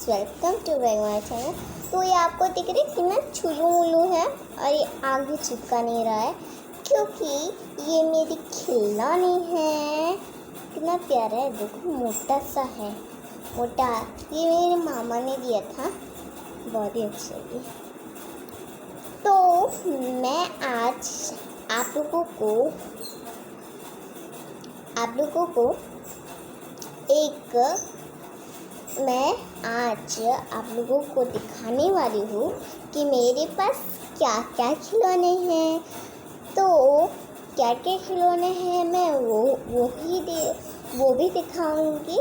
Guys, welcome to my channel. तो ये आपको दिख रही है कितना छुलू मुलू है और ये आगे चिपका नहीं रहा है क्योंकि ये मेरी खिलौनी है। कितना प्यारा है, देखो मोटा सा है, मोटा। ये मेरे मामा ने दिया था, बहुत ही अच्छा है। तो मैं आज आप लोगों को मैं आज आप लोगों को दिखाने वाली हूँ कि मेरे पास क्या क्या खिलौने हैं। तो क्या क्या खिलौने हैं मैं वो भी दिखाऊंगी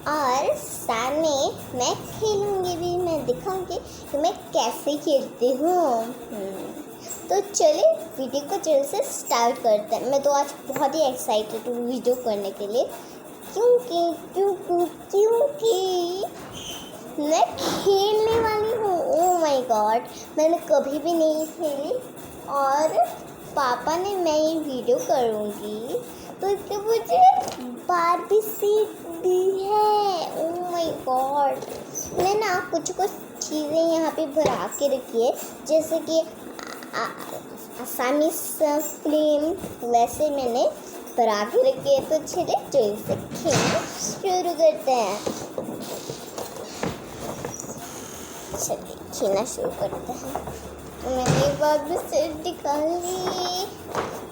और साथ में मैं खेलूंगी भी। मैं दिखाऊंगी कि मैं कैसे खेलती हूँ। तो चलिए वीडियो को जल्द से स्टार्ट करते हैं। मैं तो आज बहुत ही एक्साइटेड हूँ वीडियो करने के लिए क्योंकि मैं खेलने वाली हूँ। ओह माय गॉड, मैंने कभी भी नहीं खेली और पापा ने मैं ये वीडियो करूँगी तो इससे मुझे बारबी सीट दी है। ओह माय गॉड, मैं ना कुछ चीज़ें यहाँ पे भरा के रखी है, जैसे कि आसामी फिल्म वैसे मैंने भरा के रखी है। तो चलिए जल्दी से खेलना शुरू करते हैं। चलिए खेलना शुरू करते हैं। तो मैंने बारबी सेट निकाल ली।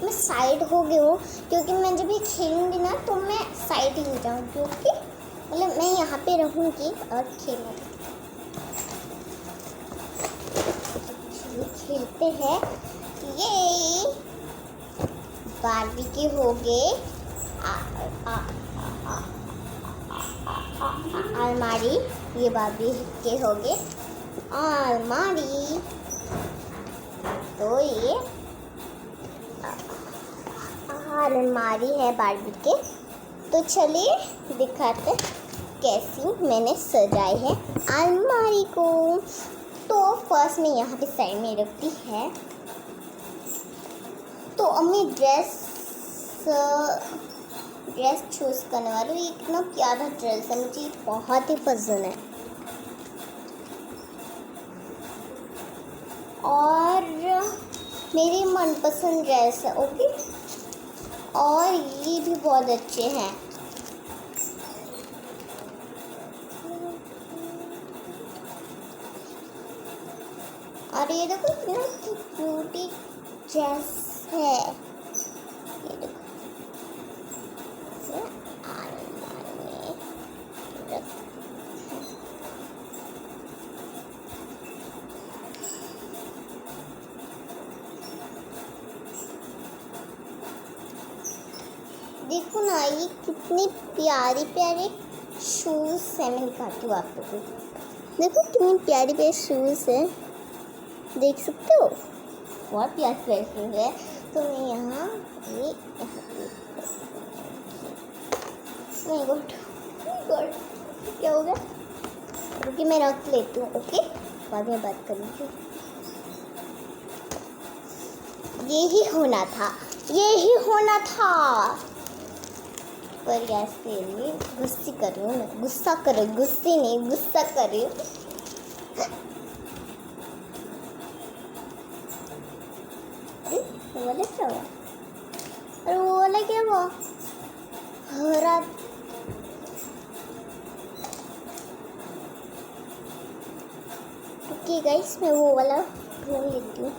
मैं साइड हो गई हूँ क्योंकि मैं जब ये खेलूँगी ना तो मैं साइड ही हो जाऊँ, क्योंकि मतलब मैं यहाँ पे रहूँगी और खेलूँगी। खेलते हैं। ये बारबी के हो गए अलमारी, ये बारबी के हो गए अलमारी। तो ये अलमारी है बारबी के। तो चलिए दिखाते कैसी मैंने सजाई है अलमारी को। तो फर्स्ट में यहाँ पे साइड में रखती है। तो अब मैं ड्रेस चूज़ करने वाली हूँ। ये कितना प्यारा ड्रेस है, मुझे बहुत ही पसंद है। और मेरी मनपसंद ड्रेस है। ओके, और ये भी बहुत अच्छे हैं। और ये देखो कितना क्यूटी ड्रेस है। ये देखो देखो ना, ये कितने प्यारे प्यारे शूज़ है। मैं दिखाती हूँ आप लोगों को। देखो कितनी प्यारी प्यारी शूज़ है, देख सकते हो, बहुत प्यारे प्यारे शूज़ है। तो मैं यहाँ गॉड क्या हो गया, क्योंकि मैं रख लेती हूँ। ओके, बाद में बात करूँगी। यही होना था पर ऐसे गुस्सा कर रही हूँ, गुस्सा कर रही हूँ। वो वाला क्या हुआ? अरे वो वाला क्या हुआ? हरा। ओके गाइस, मैं वो वाला ढूंढ लेती हूँ।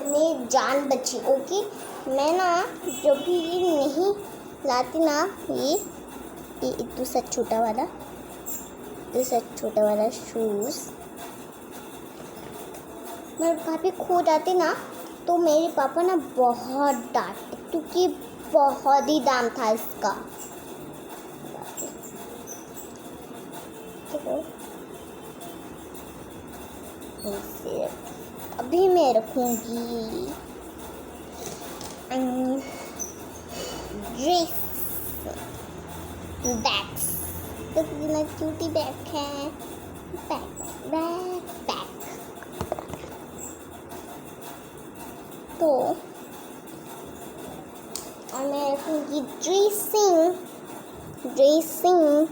मेरी जान बची। ओके, मैं ना जब भी ये नहीं लाती ना, ये दूसरा छोटा वाला शूज़ मेरे पापा खो जाते ना तो मेरे पापा ना बहुत डांटते, क्योंकि बहुत ही दाम था इसका। अभी मैं रखूँगी ड्रेस बैग्स। तो कितना क्यूटी बैग है, बैग। तो ये ड्रेसिंग ड्रेसिंग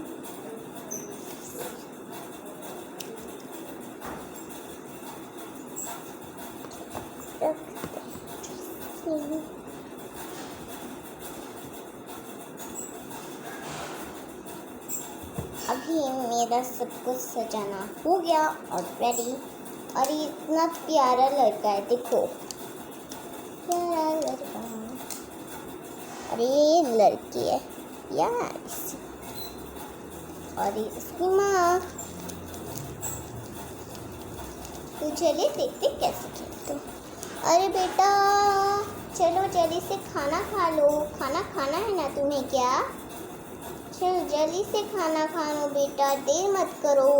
अभी मेरा सब कुछ सजाना हो गया और रेडी। और ये इतना प्यारा लड़का है, देखो प्यारा लड़का। और ये लड़की है यार, और ये इसकी माँ। तो चलिए देखते कैसे खेलते। अरे बेटा चलो जल्दी से खाना खा लो, खाना खाना है ना तुम्हें क्या? चलो जल्दी से खाना खा लो बेटा, देर मत करो।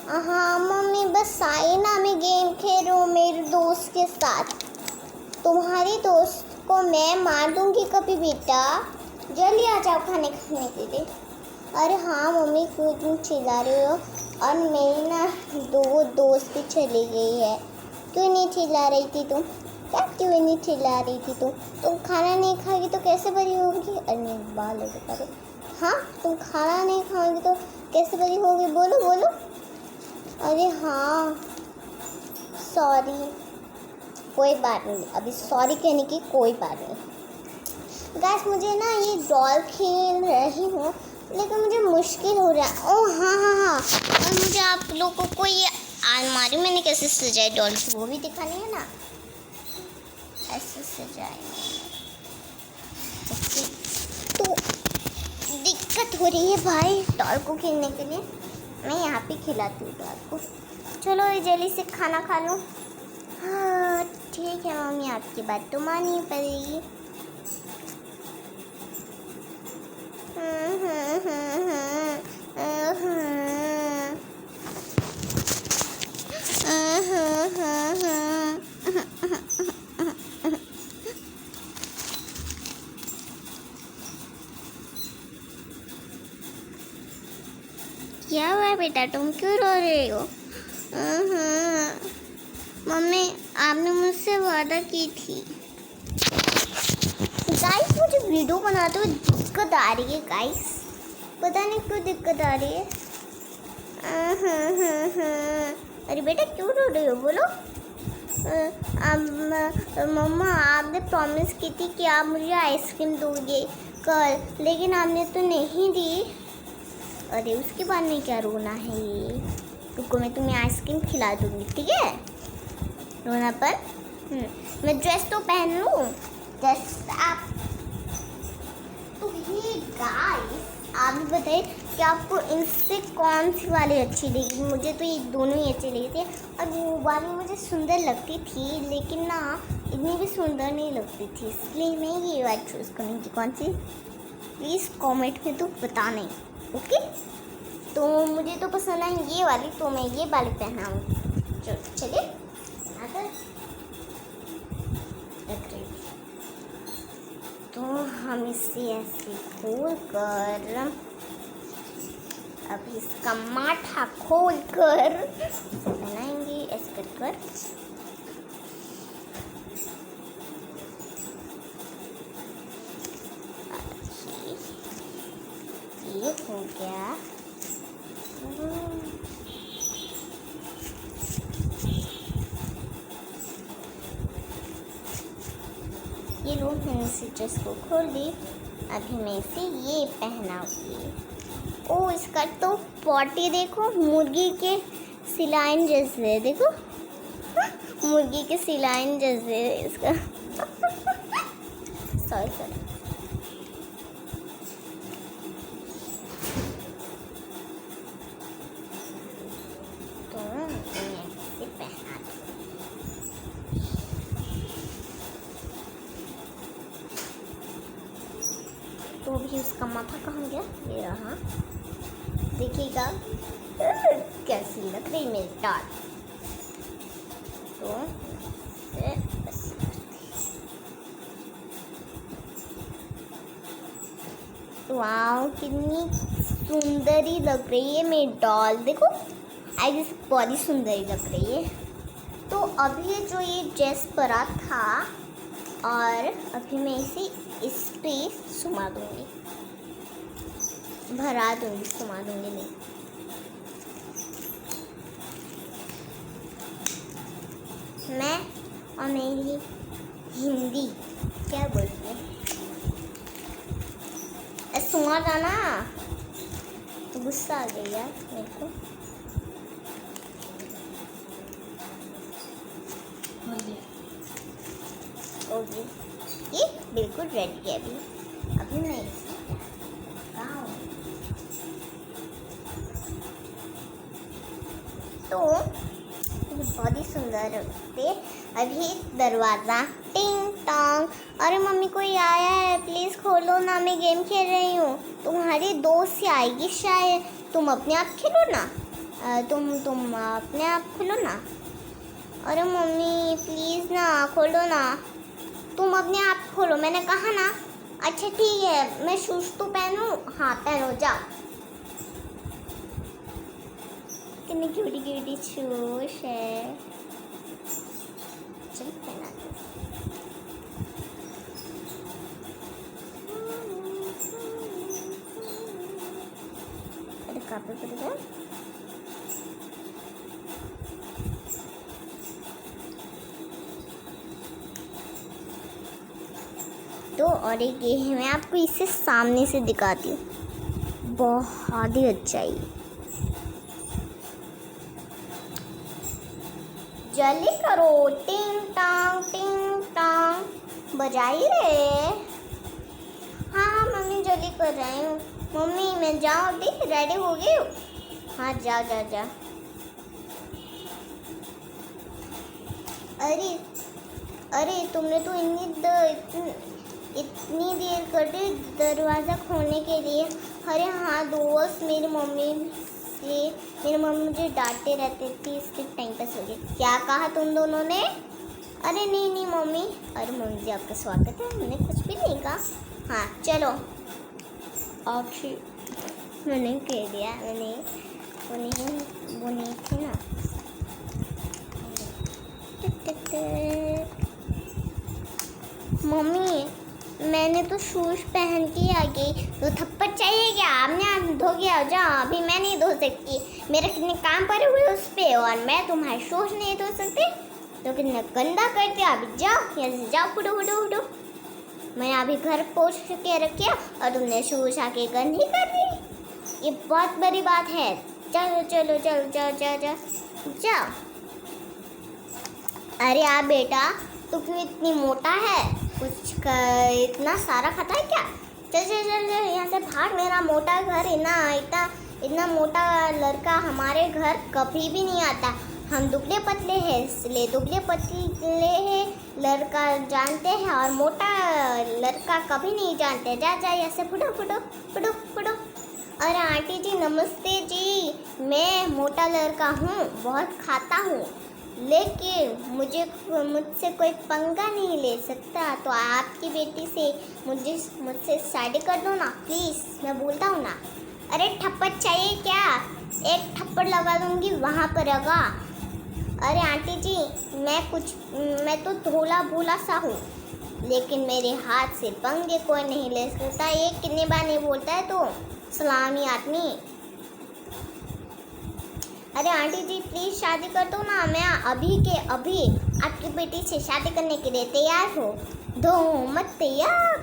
हाँ मम्मी बस आई ना, मैं गेम खेल रही हूँ मेरे दोस्त के साथ। तुम्हारी दोस्त को मैं मार दूंगी कभी बेटा, जल्दी आ जाओ खाने खाने के लिए। अरे हाँ मम्मी क्यों तुम चिल्ला रही हो? और मेरी ना दो दोस्त भी चली गई है। क्यों नहीं चिल्ला रही थी तुम? क्या क्यों नहीं चिल्ला रही थी तुम खाना नहीं खाएगी तो कैसे बड़ी होगी? अरे बाल बता दो। हाँ तुम खाना नहीं खाओगी तो कैसे बड़ी होगी? बोलो बोलो। अरे हाँ सॉरी, कोई बात नहीं, अभी सॉरी कहने की कोई बात नहीं। गाइस मुझे ना ये डॉल खेल रही हूँ लेकिन मुझे मुश्किल हो रहा है। ओह हाँ हाँ हाँ, और मुझे आप लोगों को ये अलमारी मैंने कैसे सजाई डॉल की वो भी दिखानी है ना। ऐसे सजाई तो दिक्कत हो रही है भाई डॉल को खेलने के लिए। मैं यहाँ पे खिलाती हूँ डॉल को। चलो ये जल्दी से खाना खा लो। हाँ ठीक है मम्मी, आपकी बात तो माननी पड़ेगी। क्या हुआ बेटा, तुम क्यों रो रहे हो? मम्मी आपने मुझसे वादा की थी। गाइस मुझे वीडियो बनाते हुए दिक्कत आ रही है गाइस, पता नहीं क्यों दिक्कत आ रही है। अरे बेटा क्यों रो रहे हो बोलो? मम्मा आपने प्रॉमिस की थी कि आप मुझे आइसक्रीम दोगे कल, लेकिन आपने तो नहीं दी। अरे उसके बाद में क्या रोना है ये? रुको मैं तुम्हें आइसक्रीम खिला दूँगी, ठीक है? रोना पर मैं ड्रेस तो पहन लूँ। जस्ट आप तो ये गाइस आप भी बताइए कि आपको इनसे कौन सी वाली अच्छी लगी? मुझे तो ये दोनों ही अच्छी लगी थी, और वो वाली मुझे सुंदर लगती थी लेकिन ना इतनी भी सुंदर नहीं लगती थी, इसलिए मैं ये वाली चूज़ करूँगी। कौन सी प्लीज़ कमेंट में तो बताना, ओके? तो मुझे तो पसंद आई ये वाली, तो मैं ये वाली पहनाऊँगी। चलिए तो हम इसे ऐसे खोल कर, अब इसका माथा खोल कर बनाएंगे ऐसे कर। ये हो गया। ये लो मैंने इस ड्रेस को खोल दी। अभी मैं इसे ये पहनाऊंगी। ओ इसका तो पॉटी देखो, मुर्गी के सिलाइन जैसे, देखो मुर्गी के सिलाइन जैसे इसका। सॉरी तो मैं इसे पहना दूँ। तो अभी उसका माथा कहाँ गया? ये रहा, देखिएगा कैसी लग रही मेरी टाल। तो वाह कितनी सुंदरी लग रही है मेरी डॉल, देखो आई गेस बहुत ही सुंदरी लग रही है। तो अभी जो ये ड्रेस परा था और अभी मैं इसे इस पे सुमा दूँगी, भरा दूँगी, सुमा दूँगी नहीं। मैं और मेरी हिंदी क्या बोलती है, सुमा था ना, गुस्सा आ गया यार मेरे को। ओके, ये बिल्कुल रेडी है अभी मैं इसे कहाँ हूँ तो बहुत ही सुंदर होते। अभी दरवाज़ा टिंग टोंग, अरे मम्मी कोई आया है, प्लीज़ खोलो ना, मैं गेम खेल रही हूँ। तुम्हारी दोस्त आएगी शायद, तुम अपने आप खेलो ना, तुम अपने आप खोलो ना। अरे मम्मी प्लीज़ ना खोलो ना, तुम अपने आप खोलो, मैंने कहा ना। अच्छा ठीक है, मैं शूज़ तो पहनूँ? हाँ पहनो, जाओ। कितनी क्यूटी क्यूटी शूज़ है, चल पहना दो। अरे कहाँ पे पड़ गया? तो और एक ये है, मैं आपको इसे सामने से दिखाती हूँ, बहुत ही अच्छा है। जल्दी करो, टिंग टांग बजा ही रहे। हाँ मम्मी जल्दी कर रही हूँ। मम्मी मैं जाऊँ अभी, रेडी हो गई हूँ? हाँ जा जा जा। अरे तुमने तो इतनी देर कर दी दरवाज़ा खोलने के लिए। अरे हाँ दोस्त, मेरी मम्मी मुझे डांटते रहते थे, इसके टाइम पास हो गई। क्या कहा तुम दोनों ने? अरे नहीं मम्मी। अरे मम्मी जी आपका स्वागत है, मैंने कुछ भी नहीं कहा। हाँ चलो ऑप्शन मैंने कह दिया, मैंने वो नहीं थी ना। मम्मी मैंने तो शूज पहन के आ गई, तो थप्पड़ चाहिए क्या? आपने आप धो गया, जाओ, अभी मैं नहीं धो सकती, मेरे कितने काम पड़े हुए उस पर, और मैं तुम्हारे शूज नहीं धो सकती, तो कितना गंदा करते। अभी जाओ यहाँ से, जाओ, फुटो। मैंने अभी घर पोंछ के रखा और तुमने शूज आके गंदी कर दी, ये बहुत बड़ी बात है। चलो जाओ। अरे आप बेटा, तू क्यों इतनी मोटा है, कुछ इतना सारा खाता है क्या? चल यहाँ से भाग, मेरा मोटा घर, इतना मोटा लड़का हमारे घर कभी भी नहीं आता। हम दुबले पतले हैं, इसलिए दुबले पतले हैं लड़का जानते हैं, और मोटा लड़का कभी नहीं जानते। जा यहाँ से, फुटो। अरे आंटी जी नमस्ते जी, मैं मोटा लड़का हूँ, बहुत खाता हूँ, लेकिन मुझसे कोई पंगा नहीं ले सकता, तो आपकी बेटी से मुझसे शादी कर दो ना प्लीज़, मैं बोलता हूँ ना। अरे थप्पड़ चाहिए क्या? एक थप्पड़ लगा दूँगी वहाँ पर लगा। अरे आंटी जी मैं तो धोला भोला सा हूँ, लेकिन मेरे हाथ से पंगे कोई नहीं ले सकता। ये कितने बार नहीं बोलता है तो सलामी आदमी। अरे आंटी जी प्लीज़ शादी कर दो ना, मैं अभी के अभी आपकी बेटी से शादी करने के लिए तैयार हो, दो मत तैयार।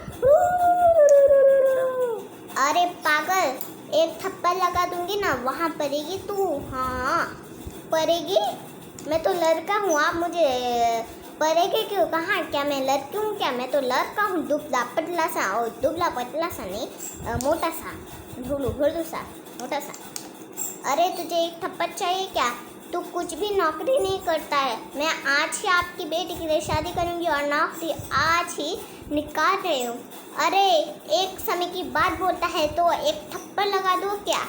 अरे पागल, एक थप्पड़ लगा दूंगी ना वहाँ पड़ेगी तू। हाँ पड़ेगी, मैं तो लड़का हूँ, आप मुझे पड़ेगी क्यों? कहाँ, क्या मैं लड़की हूँ क्या? मैं तो लड़का हूँ, दुबला पतला सा, और दुबला पतला सा नहीं, मोटा सा, ढोलू सा, मोटा सा। अरे तुझे एक थप्पड़ चाहिए क्या? तू कुछ भी नौकरी नहीं करता है, मैं आज ही आपकी बेटी के लिए शादी करूँगी और नौकरी आज ही निकाल रही हूँ। अरे एक समय की बात बोलता है तो एक थप्पड़ लगा दो क्या?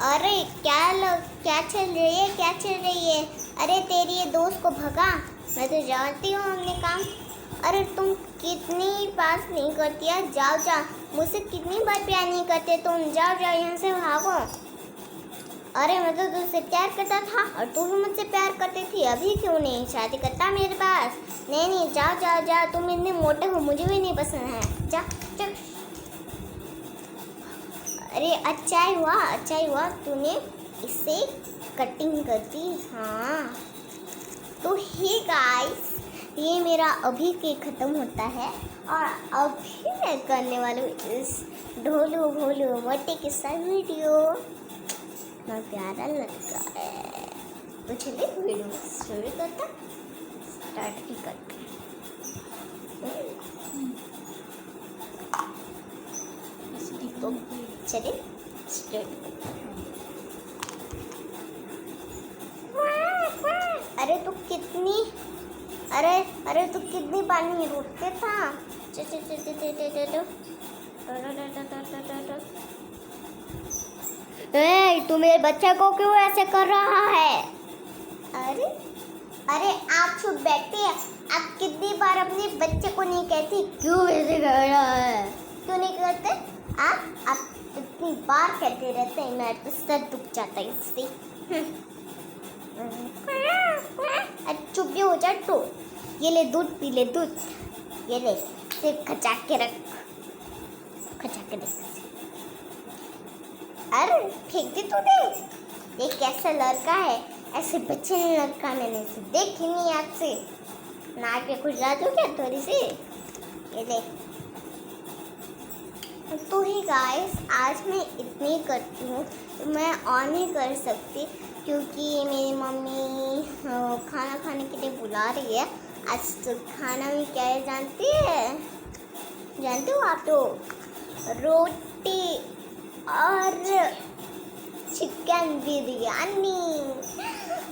अरे क्या चल रही है? अरे तेरी ये दोस्त को भगा, मैं तो जानती हूँ अपने काम। अरे तुम कितनी बात नहीं करती है, जाओ मुझसे कितनी बार प्यार नहीं करते तुम, जाओ यहाँ से भागो। अरे मैं तो तुझसे प्यार करता था और तू भी मुझसे प्यार करती थी, अभी क्यों नहीं शादी करता मेरे पास? नहीं नहीं, जा जा जा, तुम इतने मोटे हो, मुझे भी नहीं पसंद है, जा चल। अरे अच्छा ही हुआ तूने इसे कटिंग कर दी। हाँ तो ही गाइस, ये मेरा अभी के ख़त्म होता है और अभी मैं करने वाली हूँ इस ढोलू भोलू मोटे के साथ वीडियो। इतना प्यारा लगता है। तो चलिए वीडियो शुरू करता, स्टार्ट ही करते हैं। तो चलिए स्टार्ट करते हैं। अरे तू कितनी अरे तू कितनी पानी में रोकते था। तू मेरे बच्चे को क्यों ऐसे कर रहा है? अरे आप चुप बैठे। आप कितनी बार अपने बच्चे को नहीं कहती क्यों ऐसे कर रहा है? क्यों नहीं कहते? आप इतनी बार कहते रहते हैं, मैं तो सर दुख जाता है इससे। चुप भी हो जा तो। ये ले दूध पी ले, दूध ये ले, सिर्फ खचा के रख, खचा के रख। अरे फेंक दी तूने। ये कैसा लड़का है, ऐसे बच्चे ने लड़का मैंने से देखी नहीं आज से। नाक पे कुछ डाल दूँ क्या थोड़ी सी? ये ले। तो ही गाइस, आज मैं इतनी करती हूँ, तो मैं और नहीं कर सकती क्योंकि मेरी मम्मी खाना खाने के लिए बुला रही है। आज तो खाना में क्या है जानती हो आप? तो रोटी और chicken biryani.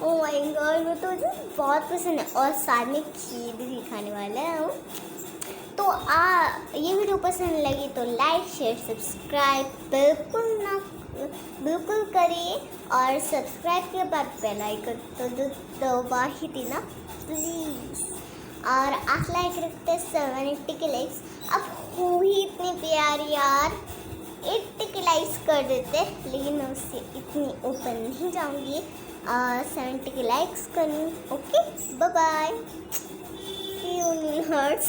Oh my God, वो तो मुझे बहुत पसंद है और साथ में खीर भी खाने वाला हूँ। तो ये वीडियो पसंद लगी तो लाइक शेयर सब्सक्राइब बिल्कुल करिए और सब्सक्राइब के बाद बेल आइकन तो दबा ही देना प्लीज़। और आप लाइक रखते 780 के लाइक्स। अब हो ही इतनी प्यारी यार, 80 के लाइक्स कर देते, लेकिन मैं उससे इतनी ऊपर नहीं जाऊंगी। 70 के लाइक्स करूँ। Okay bye bye, see you in hertz.